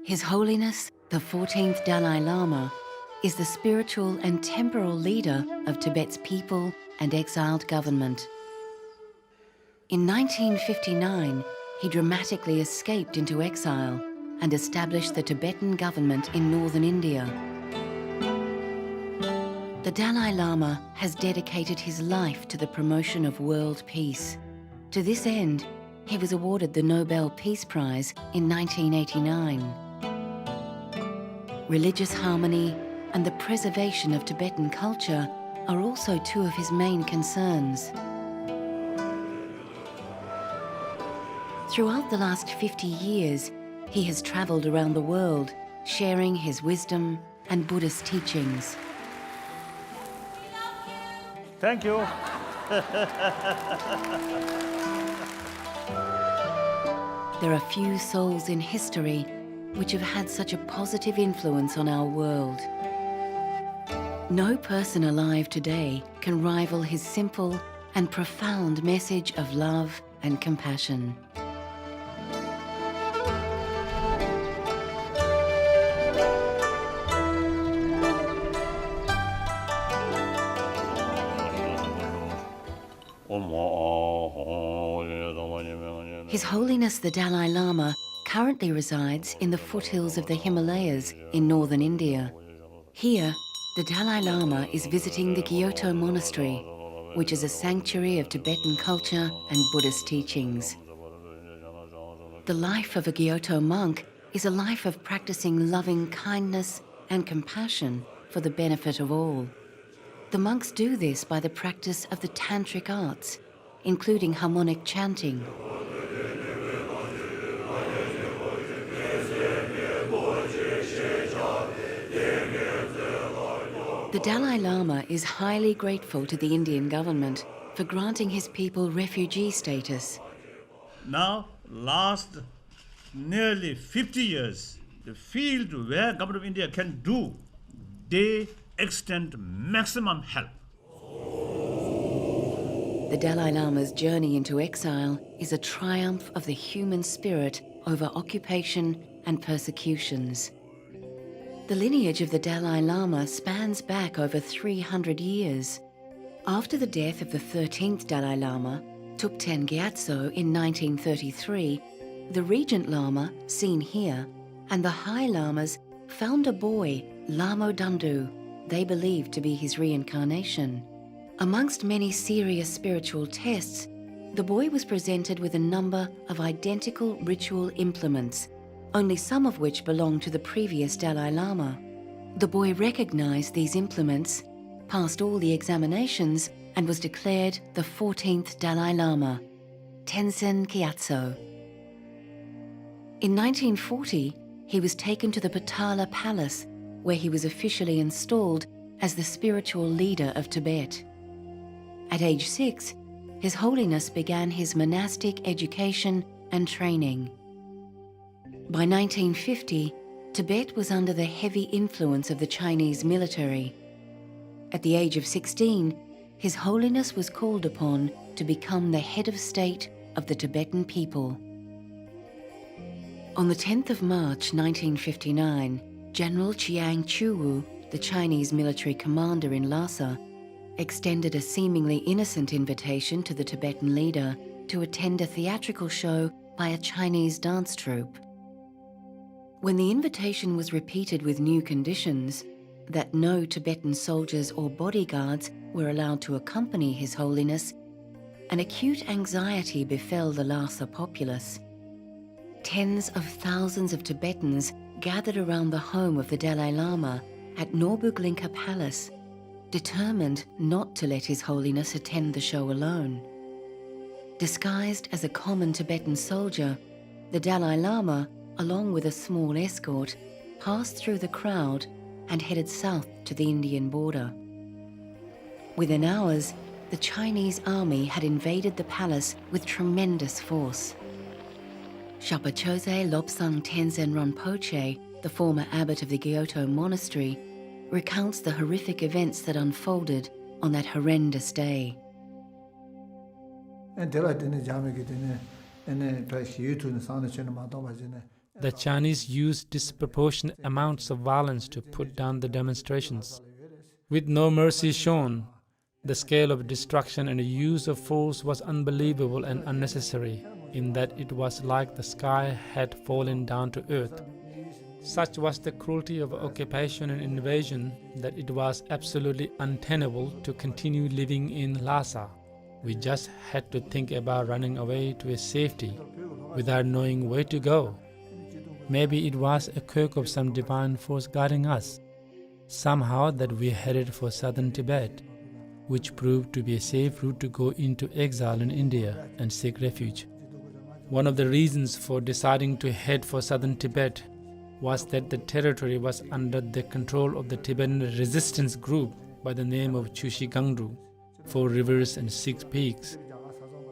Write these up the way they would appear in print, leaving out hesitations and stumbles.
His Holiness, the 14th Dalai Lama, is the spiritual and temporal leader of Tibet's people and exiled government. In 1959, he dramatically escaped into exile and established the Tibetan government in northern India. The Dalai Lama has dedicated his life to the promotion of world peace. To this end, he was awarded the Nobel Peace Prize in 1989. Religious harmony and the preservation of Tibetan culture are also two of his main concerns. Throughout the last 50 years, he has travelled around the world, sharing his wisdom and Buddhist teachings. Thank you. There are few souls in history which have had such a positive influence on our world. No person alive today can rival his simple and profound message of love and compassion. His Holiness the Dalai Lama currently resides in the foothills of the Himalayas in northern India. Here, the Dalai Lama is visiting the Kyoto Monastery, which is a sanctuary of Tibetan culture and Buddhist teachings. The life of a Kyoto monk is a life of practicing loving kindness and compassion for the benefit of all. The monks do this by the practice of the tantric arts, including harmonic chanting. The Dalai Lama is highly grateful to the Indian government for granting his people refugee status. Now, last nearly 50 years, the field where government of India can do, they extend maximum help. The Dalai Lama's journey into exile is a triumph of the human spirit over occupation and persecutions. The lineage of the Dalai Lama spans back over 300 years. After the death of the 13th Dalai Lama, Thupten Gyatso, in 1933, the Regent Lama, seen here, and the High Lamas found a boy, Lamo Dandu, they believed to be his reincarnation. Amongst many serious spiritual tests, the boy was presented with a number of identical ritual implements, only some of which belonged to the previous Dalai Lama. The boy recognized these implements, passed all the examinations, and was declared the 14th Dalai Lama, Tenzin Gyatso. In 1940, he was taken to the Potala Palace, where he was officially installed as the spiritual leader of Tibet. At age 6, His Holiness began his monastic education and training. By 1950, Tibet was under the heavy influence of the Chinese military. At the age of 16, His Holiness was called upon to become the head of state of the Tibetan people. On the 10th of March 1959, General Chiang Chu-wu, the Chinese military commander in Lhasa, extended a seemingly innocent invitation to the Tibetan leader to attend a theatrical show by a Chinese dance troupe. When the invitation was repeated with new conditions, that no Tibetan soldiers or bodyguards were allowed to accompany His Holiness, an acute anxiety befell the Lhasa populace. Tens of thousands of Tibetans gathered around the home of the Dalai Lama at Norbuglinka Palace, determined not to let His Holiness attend the show alone. Disguised as a common Tibetan soldier, the Dalai Lama, along with a small escort, passed through the crowd and headed south to the Indian border. Within hours, the Chinese army had invaded the palace with tremendous force. Shapachoze Lobsang Tenzin Rinpoche, the former abbot of the Kyoto Monastery, recounts the horrific events that unfolded on that horrendous day. The Chinese used disproportionate amounts of violence to put down the demonstrations. With no mercy shown, the scale of destruction and the use of force was unbelievable and unnecessary, in that it was like the sky had fallen down to earth. Such was the cruelty of occupation and invasion that it was absolutely untenable to continue living in Lhasa. We just had to think about running away to a safety without knowing where to go. Maybe it was a quirk of some divine force guiding us, somehow that we headed for southern Tibet, which proved to be a safe route to go into exile in India and seek refuge. One of the reasons for deciding to head for southern Tibet was that the territory was under the control of the Tibetan resistance group by the name of Chushi Gangru, 4 rivers and 6 peaks,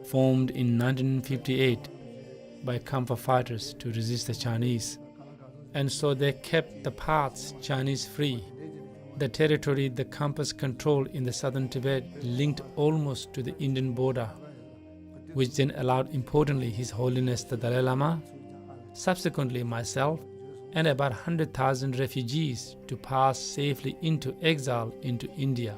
formed in 1958 by Khampa fighters to resist the Chinese. And so they kept the paths Chinese free. The territory the Khampas controlled in the southern Tibet linked almost to the Indian border, which then allowed importantly His Holiness the Dalai Lama, subsequently myself, and about 100,000 refugees to pass safely into exile into India.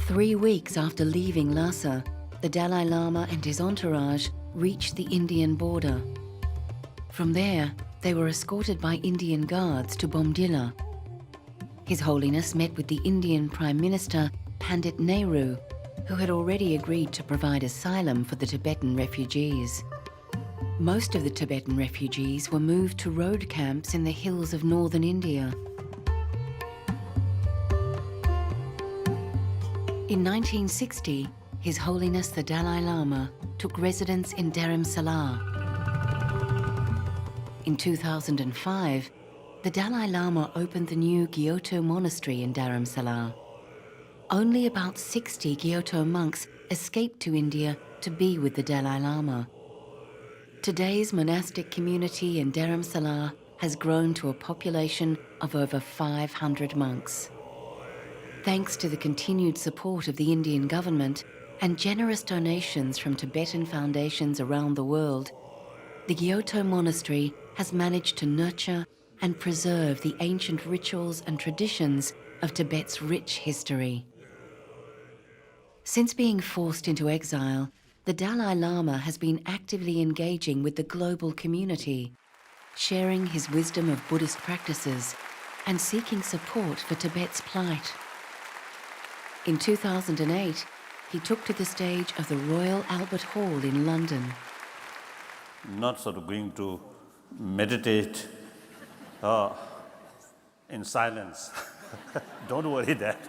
Three weeks after leaving Lhasa, the Dalai Lama and his entourage reached the Indian border. From there, they were escorted by Indian guards to Bomdila. His Holiness met with the Indian Prime Minister Pandit Nehru, who had already agreed to provide asylum for the Tibetan refugees. Most of the Tibetan refugees were moved to road camps in the hills of northern India. In 1960, His Holiness the Dalai Lama took residence in Dharamsala. In 2005, the Dalai Lama opened the new Kyoto monastery in Dharamsala. Only about 60 Kyoto monks escaped to India to be with the Dalai Lama. Today's monastic community in Dharamsala has grown to a population of over 500 monks. Thanks to the continued support of the Indian government and generous donations from Tibetan foundations around the world, the Kyoto monastery has managed to nurture and preserve the ancient rituals and traditions of Tibet's rich history. Since being forced into exile, the Dalai Lama has been actively engaging with the global community, sharing his wisdom of Buddhist practices and seeking support for Tibet's plight. In 2008, he took to the stage of the Royal Albert Hall in London. Not sort of going to meditate in silence. Don't worry that.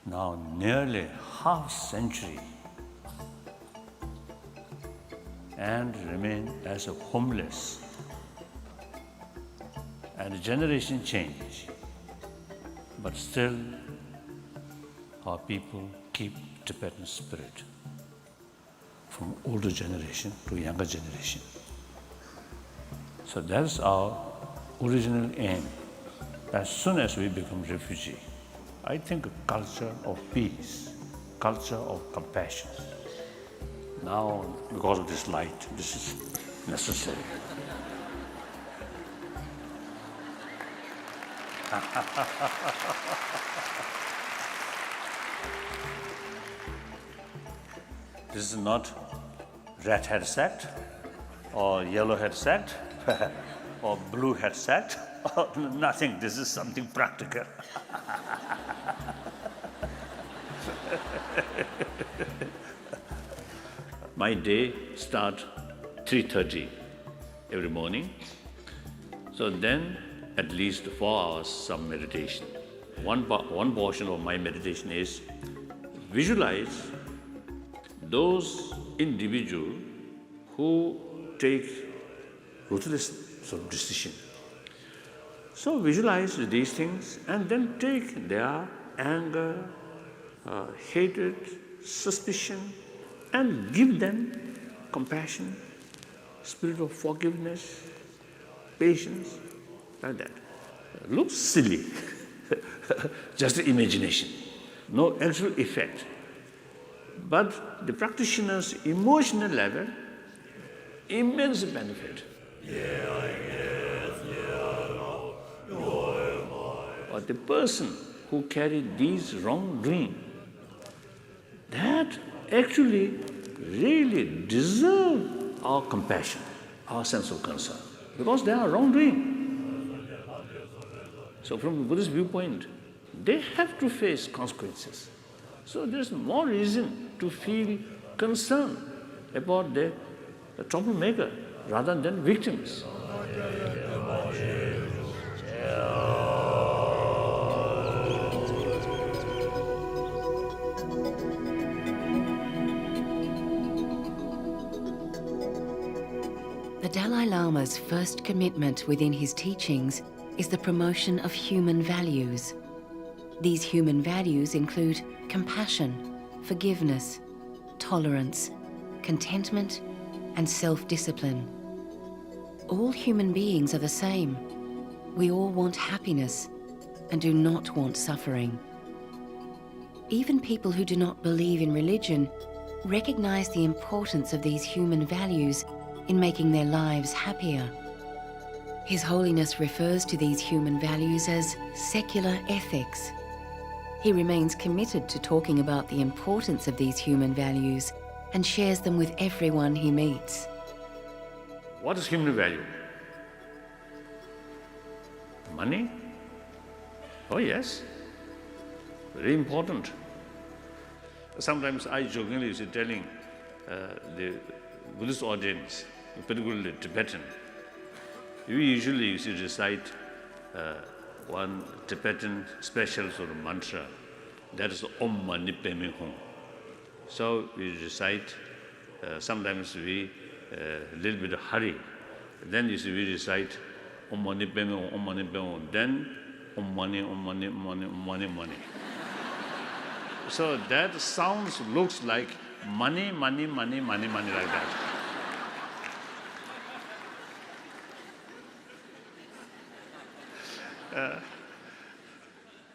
Now nearly half century and remain as a homeless, and generation change, but still our people keep Tibetan spirit from older generation to younger generation. So that's our original aim. As soon as we become refugee, I think a culture of peace, culture of compassion. Now, because of this light, this is necessary. This is not red hat sect or yellow hat sect or blue hat sect or nothing. This is something practical. My day starts 3:30 every morning. So then at least 4 hours some meditation. One portion of my meditation is visualize those individuals who take ruthless sort of decision. So visualize these things and then take their anger, hatred, suspicion, and give them compassion, spirit of forgiveness, patience, like that. looks silly, just imagination, no actual effect. But the practitioner's emotional level, immense benefit. But the person who carried these wrongdoing, that actually really deserve our compassion, our sense of concern, because they are wrongdoing. So from the Buddhist viewpoint, they have to face consequences. So there's more reason to feel concern about the troublemaker rather than victims. The Dalai Lama's first commitment within his teachings is the promotion of human values. These human values include compassion, forgiveness, tolerance, contentment, and self-discipline. All human beings are the same. We all want happiness and do not want suffering. Even people who do not believe in religion recognize the importance of these human values in making their lives happier. His Holiness refers to these human values as secular ethics. He remains committed to talking about the importance of these human values and shares them with everyone he meets. What is human value? Money? Oh yes, very important. Sometimes I jokingly was telling the Buddhist audience, particularly Tibetan, we usually used to recite one Tibetan special sort of mantra, that is Om Mani Padme Hum. So we recite, sometimes we a little bit of hurry, then we recite Om Mani Padme Hum, Om Mani Padme Hum, then Om Mani, Om Mani, Om Mani, Om Mani, Mani. So that sounds, looks like money, money, money, money, money, like that.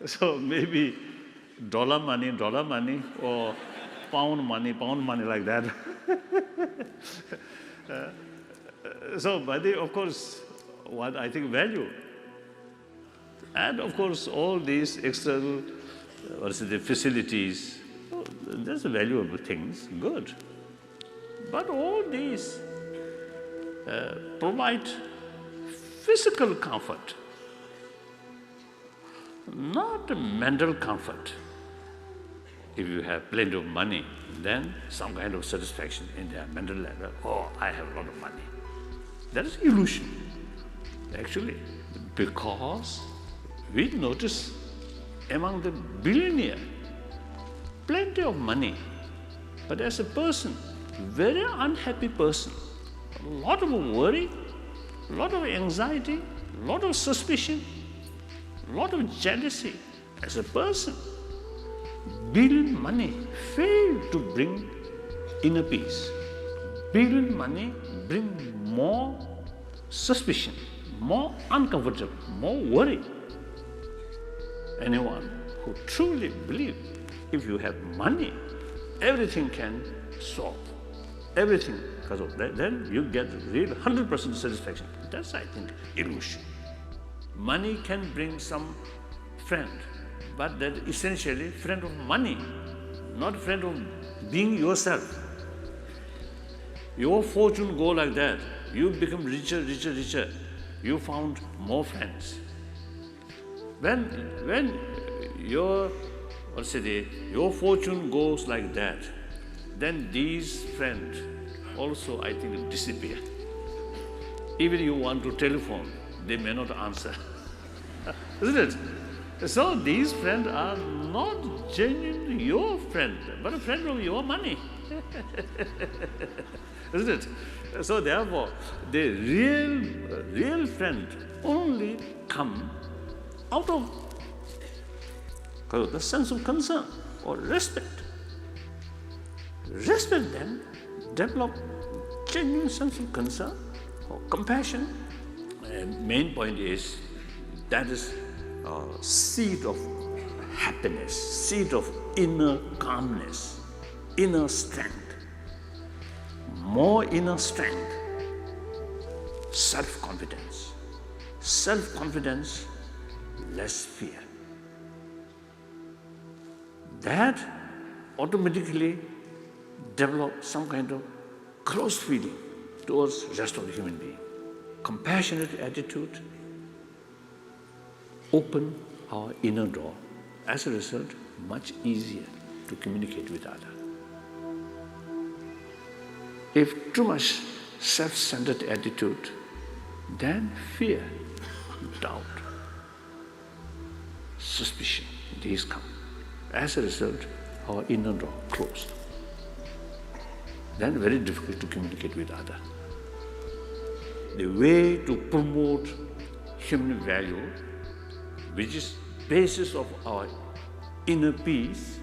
So maybe dollar money, or pound money, like that. So, but they, of course, what I think value. And of course, all these external, the facilities, there's a valuable things, good. But all these provide physical comfort, not mental comfort. If you have plenty of money, then some kind of satisfaction in their mental level. Oh, I have a lot of money. That is illusion, actually, because we notice among the billionaire, plenty of money, but as a person, very unhappy person, a lot of worry, a lot of anxiety, a lot of suspicion, a lot of jealousy. As a person, billion money fail to bring inner peace. Billion money bring more suspicion, more uncomfortable, more worry. Anyone who truly believes if you have money, everything can solve, everything, because of that, then you get real 100% satisfaction. That's, I think, illusion. Money can bring some friend, but that essentially friend of money, not friend of being yourself. Your fortune go like that. You become richer, richer, richer. You found more friends. When your fortune goes like that, then these friends also, I think, disappear. Even you want to telephone, they may not answer. Isn't it? So these friends are not genuinely your friend, but a friend of your money. Isn't it? So therefore, the real friend only come out of the sense of concern or respect. Respect them, develop genuine sense of concern or compassion. And main point is That is a seed of happiness, seed of inner calmness, inner strength. More inner strength, self-confidence. Self-confidence, less fear. That automatically develops some kind of close feeling towards the rest of the human being. Compassionate attitude open our inner door. As a result, much easier to communicate with others. If too much self-centered attitude, then fear, doubt, suspicion, these come. As a result, our inner door closed. Then very difficult to communicate with others. The way to promote human value, which is basis of our inner peace,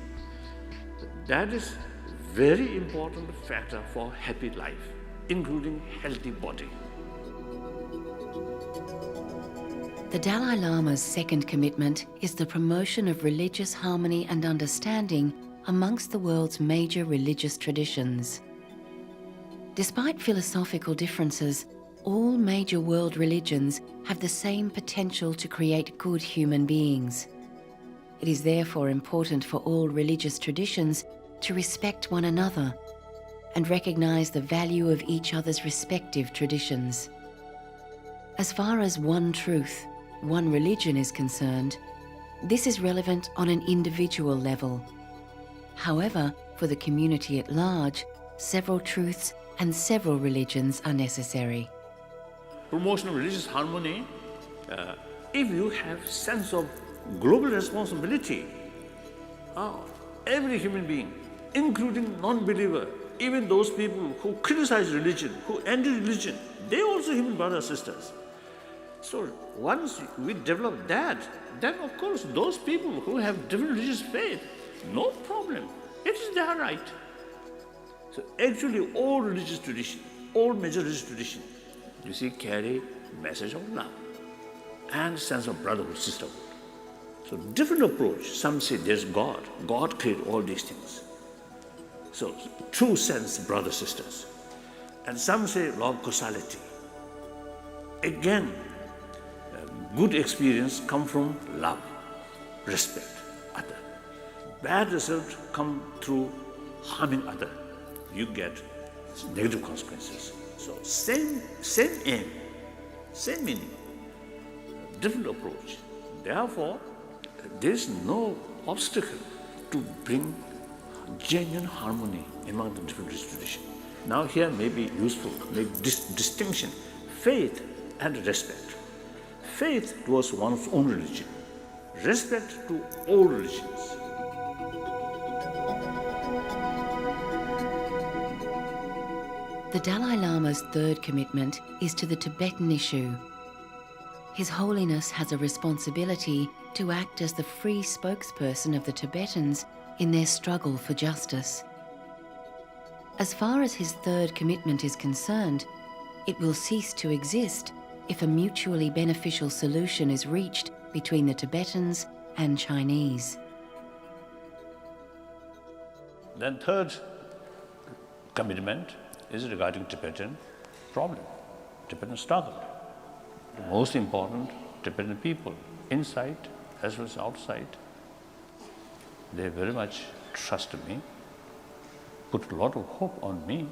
that is very important factor for happy life, including healthy body. The Dalai Lama's second commitment is the promotion of religious harmony and understanding amongst the world's major religious traditions. Despite philosophical differences, all major world religions have the same potential to create good human beings. It is therefore important for all religious traditions to respect one another and recognize the value of each other's respective traditions. As far as one truth, one religion is concerned, this is relevant on an individual level. However, for the community at large, several truths and several religions are necessary. Promotion of religious harmony, if you have sense of global responsibility, every human being, including non-believer, even those people who criticize religion, who anti-religion, they also human brothers and sisters. So once we develop that, then of course those people who have different religious faith, no problem. It is their right. So actually all religious tradition, all major religious tradition, you see, carry message of love and sense of brotherhood, sisterhood. So different approach. Some say there's God. God created all these things. So true sense, brothers, sisters. And some say law of causality. Again, good experience come from love, respect other. Bad result come through harming other. You get negative consequences. So same aim, same meaning, different approach. Therefore, there is no obstacle to bring genuine harmony among the different traditions. Now here may be useful, make distinction, faith and respect. Faith towards one's own religion, respect to all religions. The Dalai Lama's third commitment is to the Tibetan issue. His Holiness has a responsibility to act as the free spokesperson of the Tibetans in their struggle for justice. As far as his third commitment is concerned, it will cease to exist if a mutually beneficial solution is reached between the Tibetans and Chinese. Then third commitment is regarding Tibetan problem, Tibetan struggle. The most important, Tibetan people, inside as well as outside, they very much trust me, put a lot of hope on me,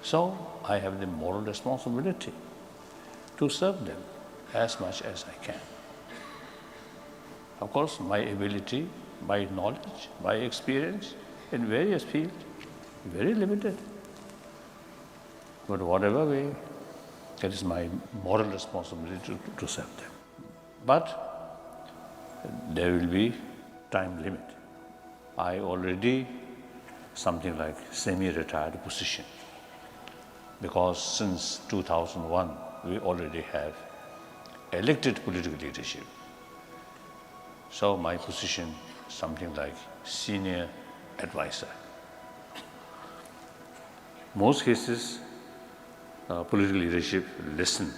so I have the moral responsibility to serve them as much as I can. Of course, my ability, my knowledge, my experience in various fields, very limited. But whatever way, that is my moral responsibility to serve them. But there will be time limit. I already something like semi-retired position, because since 2001 we already have elected political leadership. So my position something like senior advisor. Most cases, political leadership listen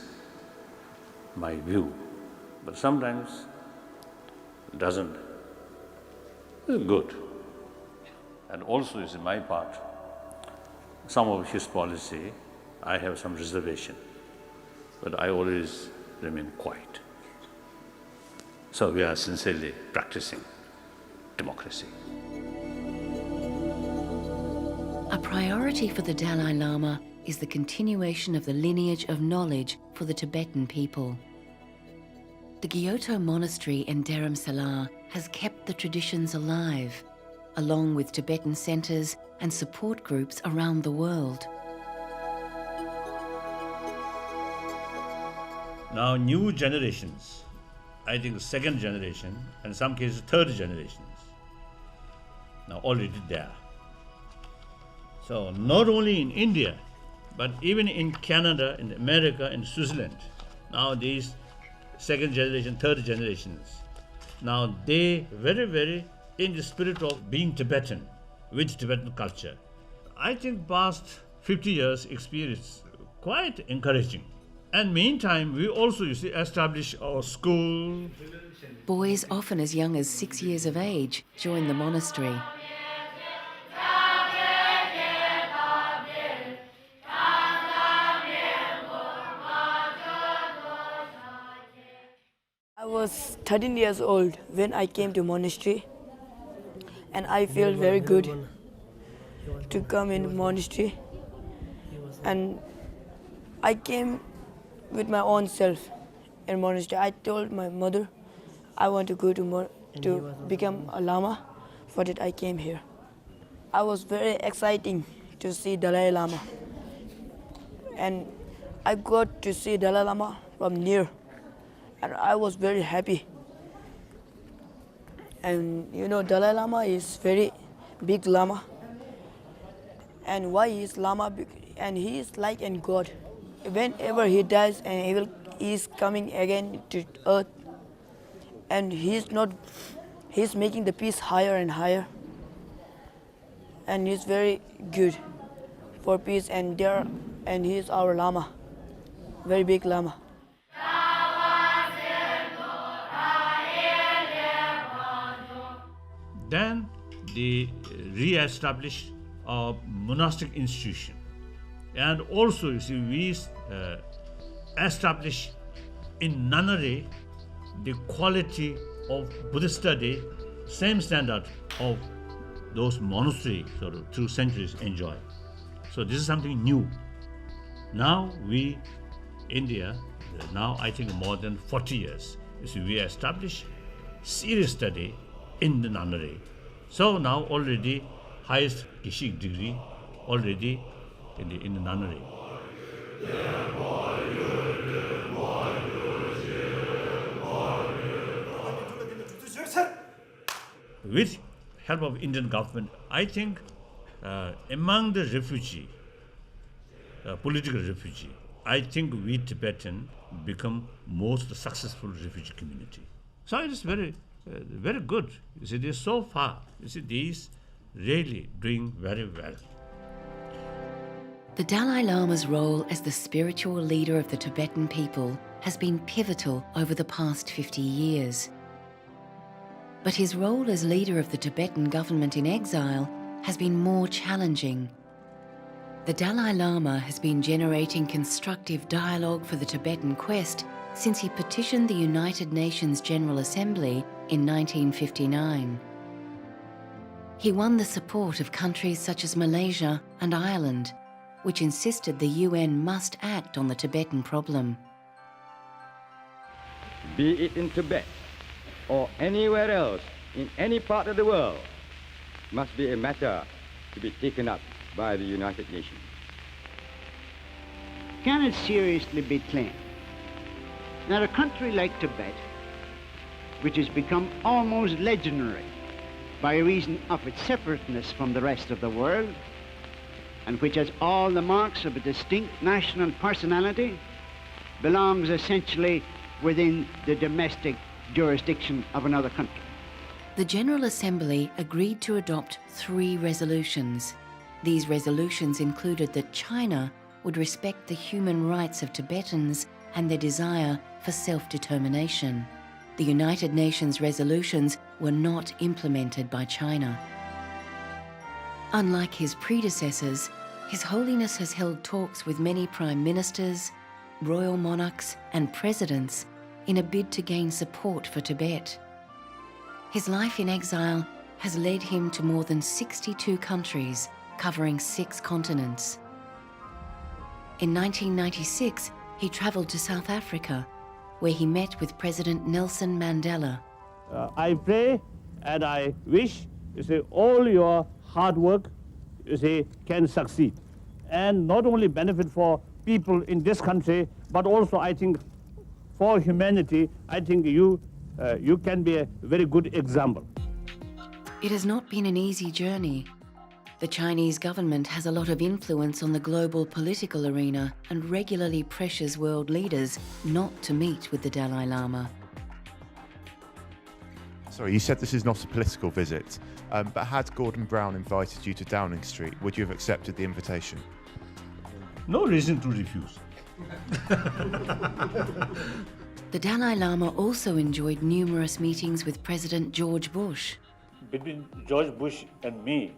my view, but sometimes it doesn't. It's good. And also, you see, my part, some of his policy, I have some reservation, but I always remain quiet. So we are sincerely practicing democracy. A priority for the Dalai Lama is the continuation of the lineage of knowledge for the Tibetan people. The Kyoto Monastery in Dharamsala has kept the traditions alive, along with Tibetan centres and support groups around the world. Now new generations, I think second generation, and in some cases third generations, now already there. So not only in India, but even in Canada, in America, in Switzerland, now these second generation, third generations, now they very in the spirit of being Tibetan, with Tibetan culture. I think past 50 years experience quite encouraging. And meantime, we also, you see, establish our school. Boys often as young as 6 years of age join the monastery. I was 13 years old when I came to monastery, and I feel very good to come in monastery. And I came with my own self in monastery. I told my mother I want to go to become a Lama. For that I came here. I was very exciting to see Dalai Lama, and I got to see Dalai Lama from near, and I was very happy. And you know, Dalai Lama is very big Lama. And why he is Lama? And he is like in God. Whenever he dies, and he is coming again to earth, and he's making the peace higher and higher. And he's very good for peace, and he is our Lama, very big Lama. Then they re-established a monastic institution. And also, you see, we establish in nunnery the quality of Buddhist study, same standard of those monasteries sort of through centuries enjoy. So this is something new. Now we, India, now I think more than 40 years, you see, we establish serious study in the nunnery. So now already highest Kishik degree already in the nunnery. With help of Indian government, I think among the refugee, political refugee, I think we Tibetan become most successful refugee community. So it is very good. You see, this so far, you see, these really doing very well. The Dalai Lama's role as the spiritual leader of the Tibetan people has been pivotal over the past 50 years. But his role as leader of the Tibetan government in exile has been more challenging. The Dalai Lama has been generating constructive dialogue for the Tibetan quest since he petitioned the United Nations General Assembly in 1959. He won the support of countries such as Malaysia and Ireland, which insisted the UN must act on the Tibetan problem. Be it in Tibet or anywhere else in any part of the world, must be a matter to be taken up by the United Nations. Can it seriously be claimed that a country like Tibet, which has become almost legendary by reason of its separateness from the rest of the world, and which has all the marks of a distinct national personality, belongs essentially within the domestic jurisdiction of another country? The General Assembly agreed to adopt 3 resolutions. These resolutions included that China would respect the human rights of Tibetans and their desire for self-determination. the United Nations resolutions were not implemented by China. Unlike his predecessors, His Holiness has held talks with many prime ministers, royal monarchs, and presidents in a bid to gain support for Tibet. His life in exile has led him to more than 62 countries, covering 6 continents. In 1996, he travelled to South Africa, where he met with President Nelson Mandela. I pray and I wish, all your hard work, can succeed. And not only benefit for people in this country, but also, I think, for humanity, I think you can be a very good example. It has not been an easy journey. The Chinese government has a lot of influence on the global political arena and regularly pressures world leaders not to meet with the Dalai Lama. Sorry, you said this is not a political visit, but had Gordon Brown invited you to Downing Street, would you have accepted the invitation? No reason to refuse. The Dalai Lama also enjoyed numerous meetings with President George Bush. Between George Bush and me,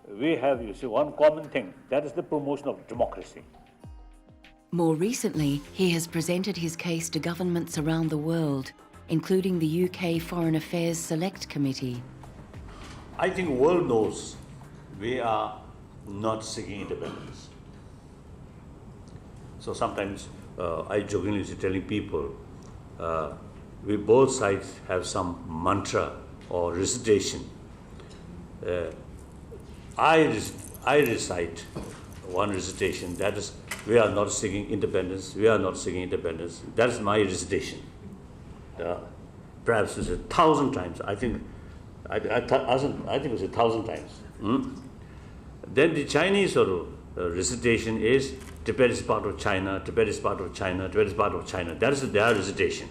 we have, one common thing, that is the promotion of democracy. More recently, he has presented his case to governments around the world, including the UK Foreign Affairs Select Committee. I think the world knows we are not seeking independence. So sometimes I jokingly telling people, we both sides have some mantra or recitation. I recite one recitation, that is, we are not seeking independence, we are not seeking independence. That is my recitation. Perhaps it's 1,000 times. I think it's 1,000 times. Then the Chinese recitation is Tibet is part of China, Tibet is part of China, Tibet is part of China. That is their recitation.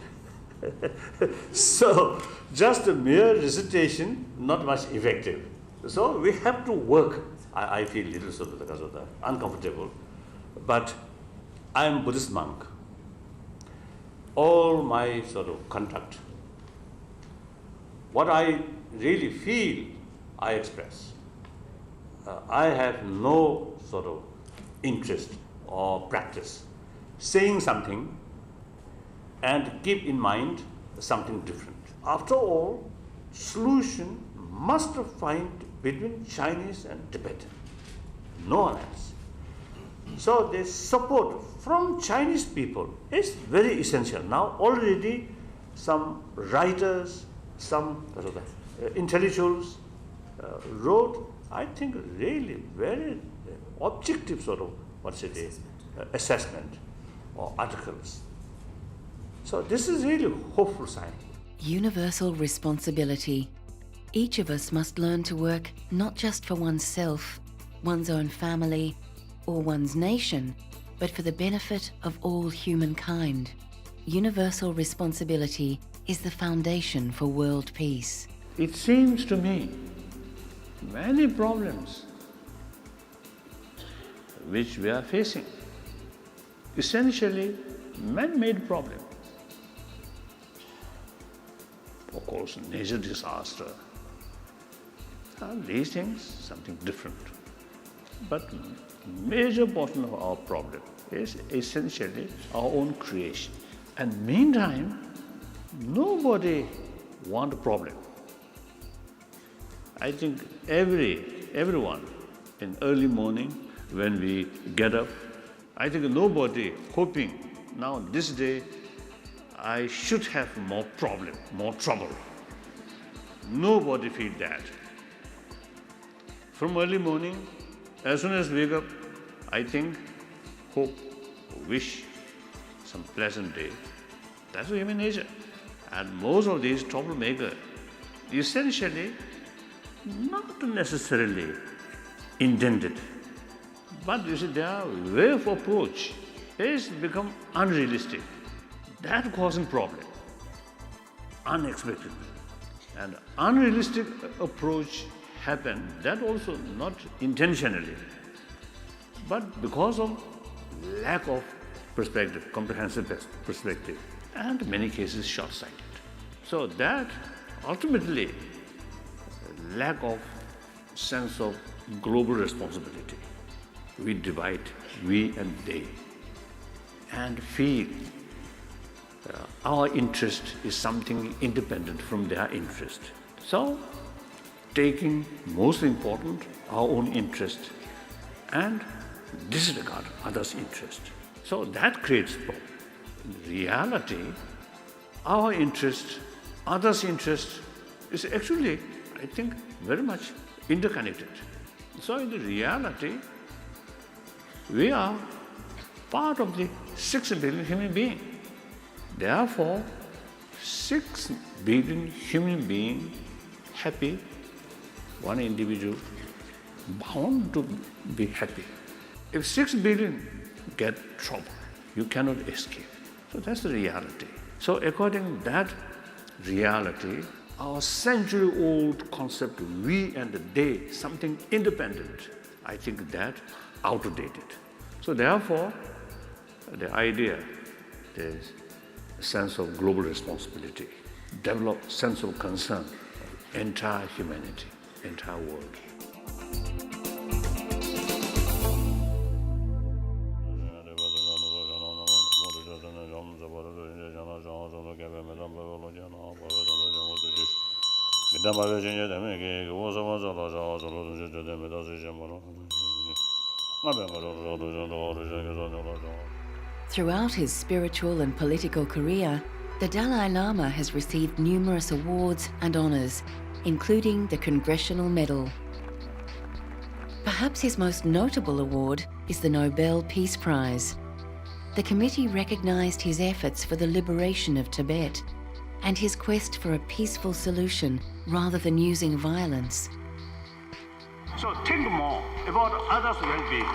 So just a mere recitation, not much effective. So we have to work. I feel little because of that, uncomfortable. But I am a Buddhist monk. All my conduct, what I really feel, I express. I have no interest or practice saying something and keep in mind something different. After all, solution must find between Chinese and Tibetan, no one else. So the support from Chinese people is very essential. Now already some writers, some intellectuals wrote, I think, really very objective assessment or articles. So this is really a hopeful sign. Universal responsibility. Each of us must learn to work not just for oneself, one's own family, or one's nation, but for the benefit of all humankind. Universal responsibility is the foundation for world peace. It seems to me many problems which we are facing, essentially man-made problems. Of course, nature disaster. These things, something different. But major portion of our problem is essentially our own creation. And meantime, nobody wants a problem. I think everyone in early morning when we get up, I think nobody hoping now this day I should have more problem, more trouble. Nobody feel that. From early morning, as soon as we wake up, I think, hope, wish some pleasant day. That's human nature. And most of these troublemakers, essentially, not necessarily intended, but their way of approach is become unrealistic. That causing problem, unexpected. And unrealistic approach happen, that also not intentionally, but because of lack of perspective, comprehensive perspective, and in many cases short-sighted. So that ultimately lack of sense of global responsibility. We divide, we and they, and feel our interest is something independent from their interest. So, taking most important our own interest and disregard others' interest. So that creates problem. In reality, our interest, others' interest is actually, I think, very much interconnected. So in the reality, we are part of the 6 billion human beings. Therefore, 6 billion human beings happy, one individual bound to be happy. If 6 billion get trouble, you cannot escape. So that's the reality. So according to that reality, our century-old concept we and they, something independent, I think that outdated. So therefore, the idea is a sense of global responsibility, develop sense of concern of entire humanity, entire world. Throughout his spiritual and political career, the Dalai Lama has received numerous awards and honors, including the Congressional Medal. Perhaps his most notable award is the Nobel Peace Prize. The committee recognized his efforts for the liberation of Tibet and his quest for a peaceful solution rather than using violence. So think more about others' well-being.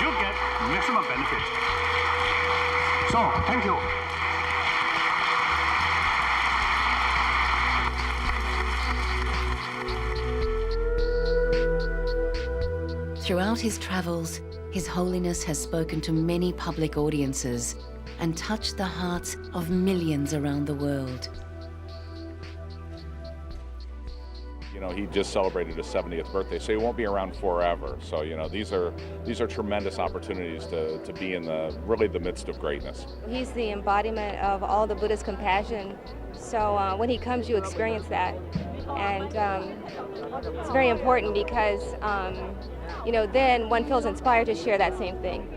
You get maximum benefit. So, thank you. Throughout his travels, His Holiness has spoken to many public audiences and touched the hearts of millions around the world. You know, he just celebrated his 70th birthday, so he won't be around forever. So, you know, these are tremendous opportunities to be in the midst of greatness. He's the embodiment of all the Buddha's compassion. So when he comes, you experience that. And it's very important because, you know, then one feels inspired to share that same thing.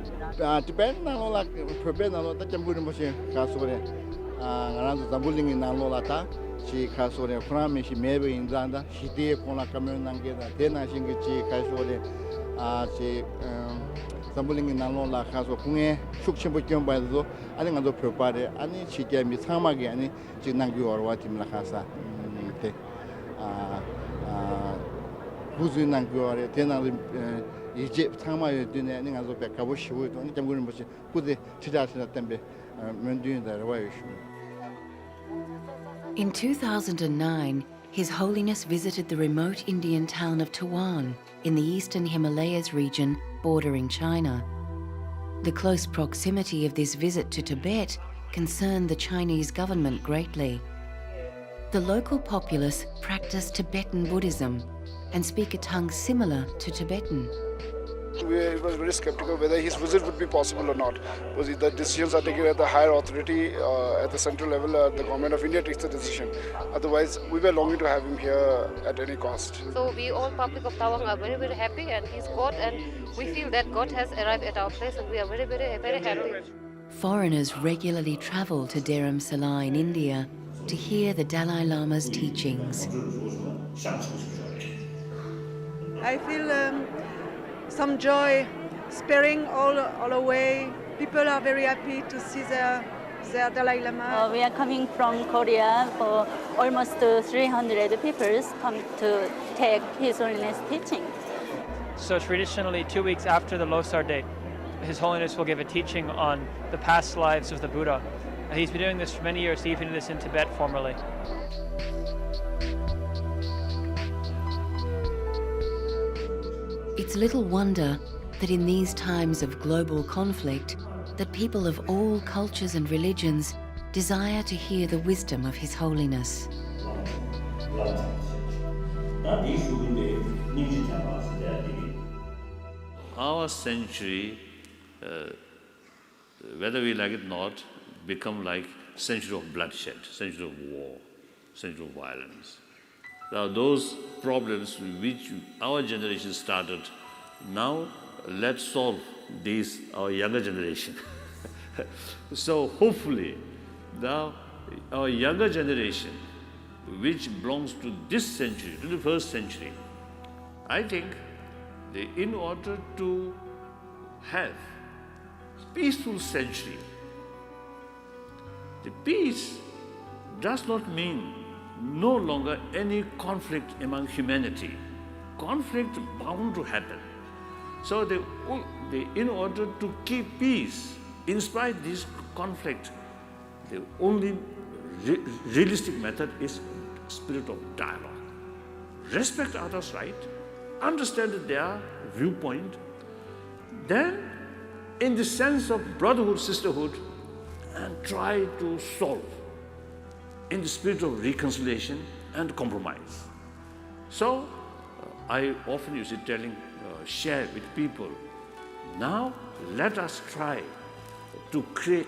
She has already from she maybe in Zanda, she did Kona Kamunanga, then I think she has already stumbling in Nalola has a Punge, Shukshimbukion by the I think I'm the prepared, and she gave me Tamagani, Jinangu or what in Lahasa, Buzunangu or Tena Egypt, Tama, doing as a Kabushi would only come going to put the Chidash Tembe, doing the way. In 2009, His Holiness visited the remote Indian town of Tawan in the eastern Himalayas region bordering China. The close proximity of this visit to Tibet concerned the Chinese government greatly. The local populace practice Tibetan Buddhism and speak a tongue similar to Tibetan. We were very skeptical whether his visit would be possible or not, because the decisions are taken at the higher authority, at the central level. The government of India takes the decision. Otherwise, we were longing to have him here at any cost. So we all public of Tawang are very, very happy, and he's God, and we feel that God has arrived at our place, and we are very, very, very happy. Foreigners regularly travel to Dharamsala in India to hear the Dalai Lama's teachings. I feel some joy, sparing all away. People are very happy to see their Dalai Lama. We are coming from Korea for almost 300 people come to take His Holiness teaching. So traditionally, 2 weeks after the Losar Day, His Holiness will give a teaching on the past lives of the Buddha. He's been doing this for many years, even did this in Tibet formerly. It's little wonder that in these times of global conflict, that people of all cultures and religions desire to hear the wisdom of His Holiness. Our century, whether we like it or not, become like century of bloodshed, century of war, century of violence. Now those problems which our generation started, now let's solve these, our younger generation. So hopefully now our younger generation, which belongs to this century, to the 1st century, I think in order to have peaceful century, the peace does not mean no longer any conflict among humanity. Conflict bound to happen. So in order to keep peace, in spite of this conflict, the only realistic method is spirit of dialogue. Respect others' right, understand their viewpoint, then in the sense of brotherhood, sisterhood, and try to solve in the spirit of reconciliation and compromise. So I often use it share with people, now let us try to create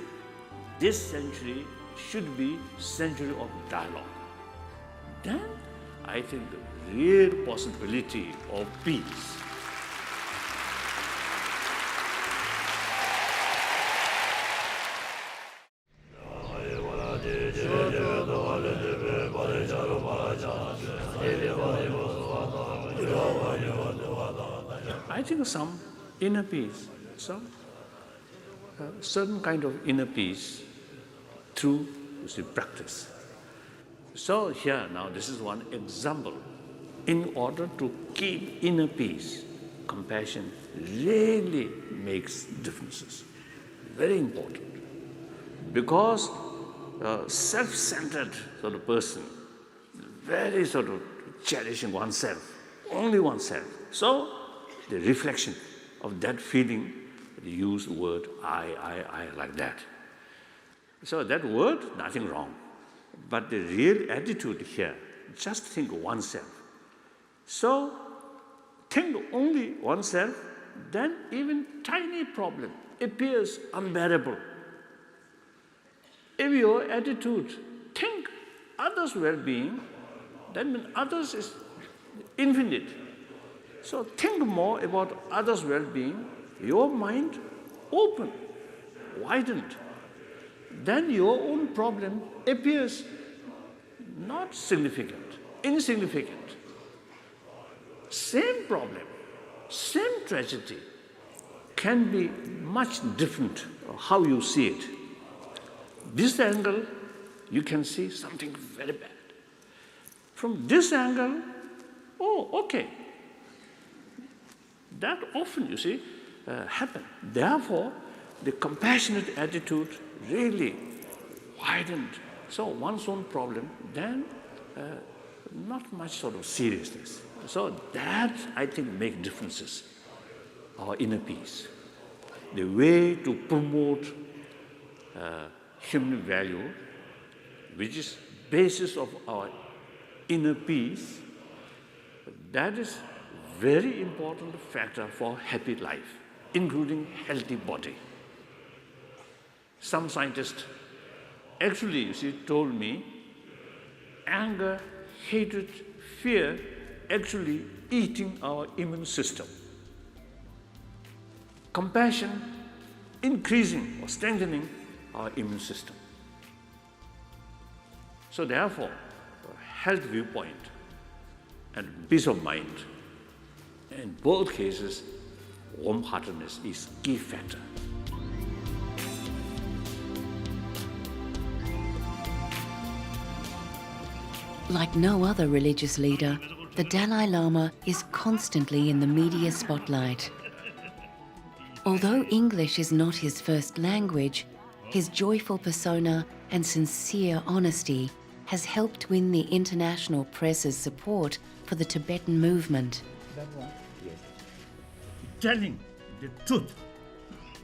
this century should be century of dialogue. Then I think the real possibility of peace. I think some inner peace, some certain kind of inner peace through practice. So here now this is one example. In order to keep inner peace, compassion really makes differences. Very important. Because self-centered sort of person, very sort of cherishing oneself, only oneself. So the reflection of that feeling, they use the word I like that. So that word, nothing wrong. But the real attitude here, just think oneself. So think only oneself, then even tiny problem appears unbearable. If your attitude, think others' well-being, then when others is infinite. So think more about others' well-being, your mind open, widened. Then your own problem appears not significant, insignificant. Same problem, same tragedy can be much different how you see it. This angle, you can see something very bad. From this angle, oh, okay. That often, you see, happen. Therefore, the compassionate attitude really widened. So one's own problem, then not much sort of seriousness. So that, I think, makes differences, our inner peace. The way to promote human value, which is basis of our inner peace, that is very important factor for happy life, including healthy body. Some scientists actually, you see, told me, anger, hatred, fear, actually eating our immune system. Compassion, increasing or strengthening our immune system. So therefore, health viewpoint and peace of mind, in both cases, warm-heartedness is key factor. Like no other religious leader, the Dalai Lama is constantly in the media spotlight. Although English is not his first language, his joyful persona and sincere honesty has helped win the international press's support for the Tibetan movement. Telling the truth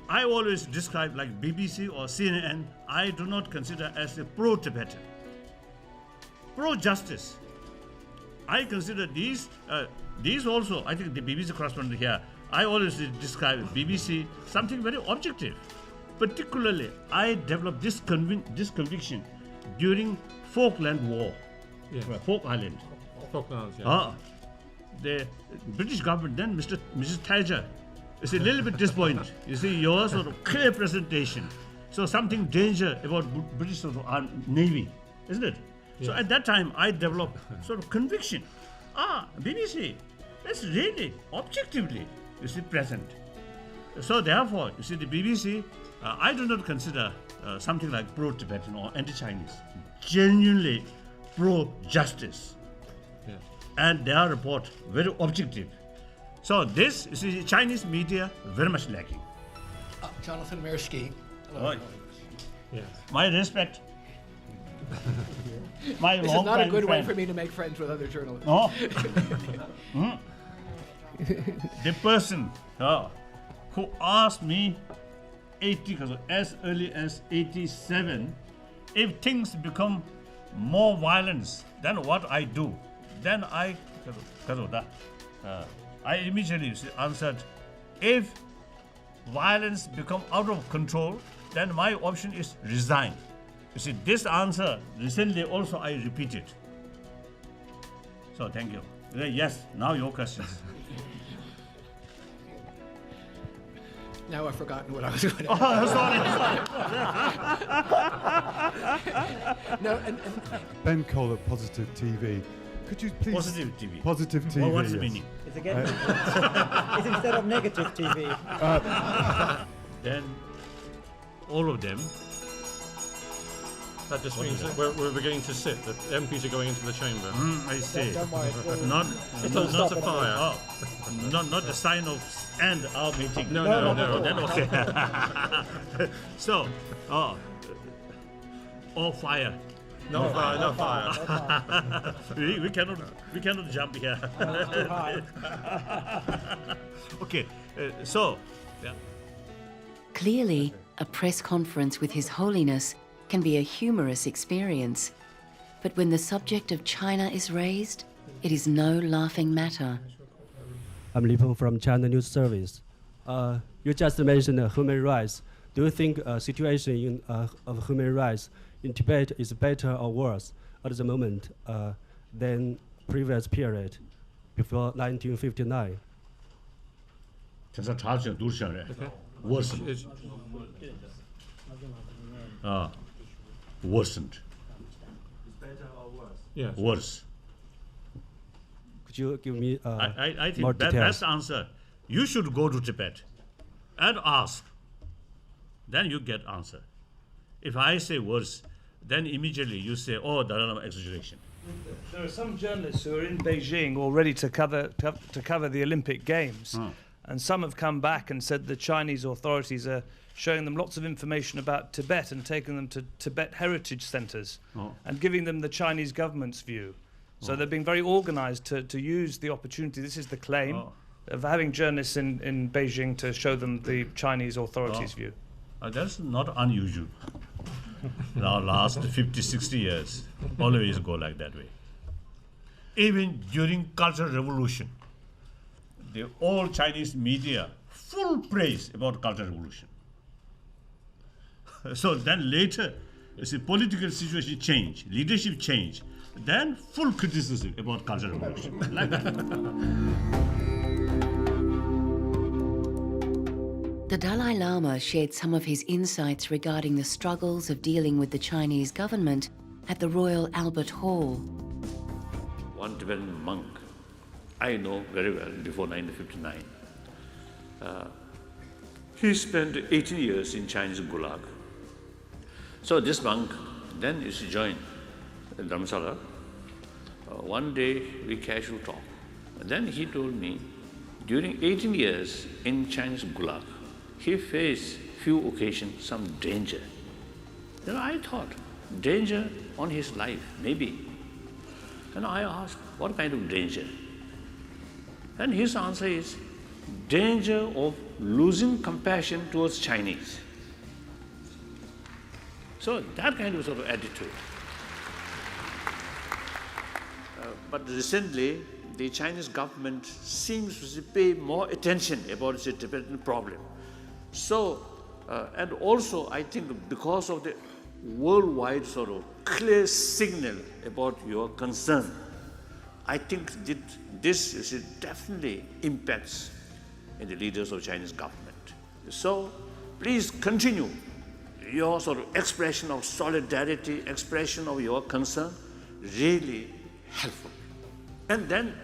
I always describe like BBC or CNN, I do not consider as a pro-Tibetan. Pro-justice. I consider these also, I think the BBC correspondent here, I always describe BBC something very objective. Particularly, I developed this conviction during Falkland War, Falk Island. Falklands, yeah. The British government then, Mrs. Thatcher, is a little bit disappointed. You see, your sort of clear presentation. So something danger about British sort of Navy, isn't it? Yeah. So at that time, I developed sort of conviction. BBC, that's really objectively, you see, present. So therefore, you see, the BBC, I do not consider something like pro-Tibetan or anti-Chinese. Genuinely pro-justice. Yeah. And their report very objective. So this, you see, Chinese media very much lacking. Jonathan Mirsky. Hello. Yes. My respect. My This is not a good way friend. for me to make friends with other journalists. No. The person who asked me as early as 87, if things become more violence than what I do, then I immediately answered, if violence become out of control, then my option is resign. You see, this answer recently also I repeated. So thank you. Yes, now your questions. Now I've forgotten what I was going to sorry. No, Ben Cole at Positive TV. Could you please... Positive TV. Positive TV, Well, what's the yes. meaning? It's again. It's instead of negative TV. Then all of them. That just What means is that we're beginning to sit. The MPs are going into the chamber. I see. Don't worry, Not a fire. Not the sign of end our meeting. No. Then okay. So, all fire. No fire. we cannot jump here. Too high. Okay, so yeah. Clearly, a press conference with His Holiness can be a humorous experience. But when the subject of China is raised, it is no laughing matter. I'm Li Peng from China News Service. You just mentioned human rights. Do you think situation of human rights in Tibet is better or worse at the moment than previous period before 1959? Worsened. Worsened. Better or worse? Yes. Worse. Could you give me I more think details? best answer. You should go to Tibet and ask. Then you get answer. If I say worse, then immediately you say, oh, Dalai Lama exaggeration. There are some journalists who are in Beijing already to cover the Olympic Games, and some have come back and said the Chinese authorities are showing them lots of information about Tibet and taking them to Tibet heritage centers and giving them the Chinese government's view. So they're being very organized to use the opportunity, this is the claim, of having journalists in Beijing to show them the Chinese authorities' view. That's not unusual. Now, last 50, 60 years, always go like that way. Even during Cultural Revolution, the all Chinese media full praise about Cultural Revolution. So then later, you see, political situation change, leadership change, then full criticism about Cultural Revolution, like that. The Dalai Lama shared some of his insights regarding the struggles of dealing with the Chinese government at the Royal Albert Hall. One Tibetan monk I know very well before 1959. He spent 18 years in Chinese Gulag. So this monk then used to join the Dharamsala. One day we casual talk. And then he told me, during 18 years in Chinese Gulag, he faced few occasions some danger. Then I thought, danger on his life, maybe. And I asked, what kind of danger? And his answer is, danger of losing compassion towards Chinese. So that kind of sort of attitude. But recently, the Chinese government seems to pay more attention about the Tibetan problem. So, and also I think because of the worldwide sort of clear signal about your concern, I think that this definitely impacts in the leaders of Chinese government. So please continue your sort of expression of solidarity, expression of your concern, really helpful. And then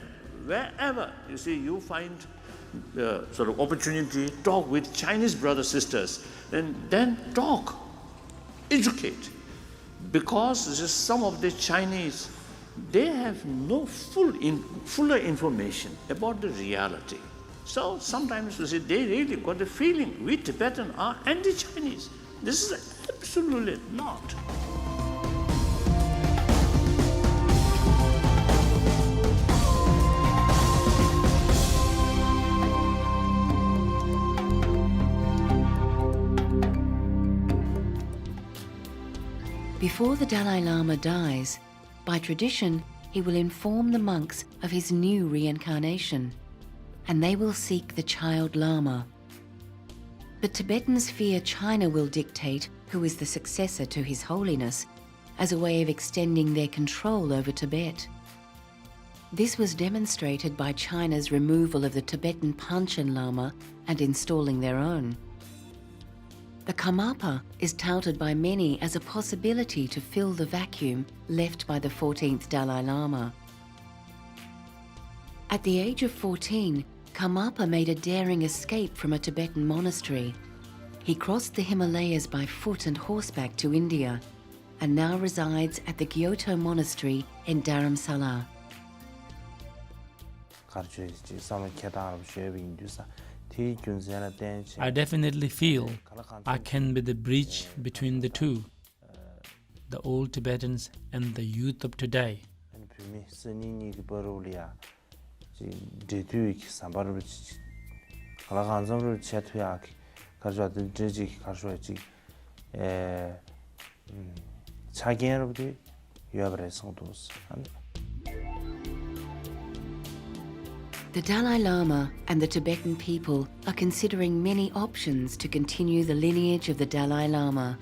wherever you find sort of opportunity, talk with Chinese brothers, sisters, then talk, educate. Because some of the Chinese, they have no fuller information about the reality. So sometimes they really got the feeling we Tibetans are anti-Chinese. This is absolutely not. Before the Dalai Lama dies, by tradition, he will inform the monks of his new reincarnation, and they will seek the child Lama. But Tibetans fear China will dictate who is the successor to His Holiness as a way of extending their control over Tibet. This was demonstrated by China's removal of the Tibetan Panchen Lama and installing their own. The Karmapa is touted by many as a possibility to fill the vacuum left by the 14th Dalai Lama. At the age of 14, Karmapa made a daring escape from a Tibetan monastery. He crossed the Himalayas by foot and horseback to India and now resides at the Kyoto Monastery in Dharamsala. I definitely feel I can be the bridge between the two, the old Tibetans and the youth of today. The Dalai Lama and the Tibetan people are considering many options to continue the lineage of the Dalai Lama.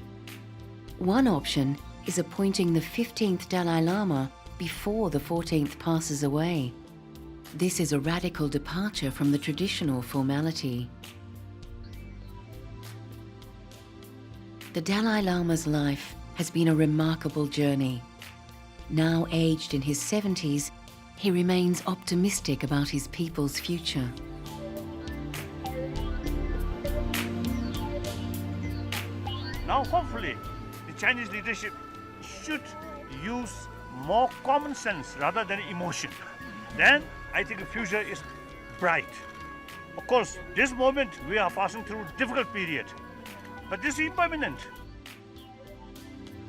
One option is appointing the 15th Dalai Lama before the 14th passes away. This is a radical departure from the traditional formality. The Dalai Lama's life has been a remarkable journey. Now aged in his 70s, he remains optimistic about his people's future. Now hopefully the Chinese leadership should use more common sense rather than emotion. Then I think the future is bright. Of course, this moment we are passing through a difficult period, but this is impermanent.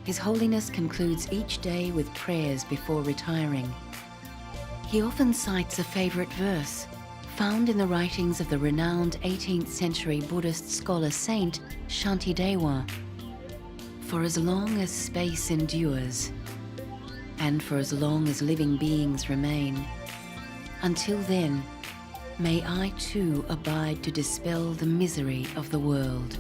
His Holiness concludes each day with prayers before retiring. He often cites a favorite verse found in the writings of the renowned 18th century Buddhist scholar saint Shantidewa. For as long as space endures, and for as long as living beings remain, until then, may I too abide to dispel the misery of the world.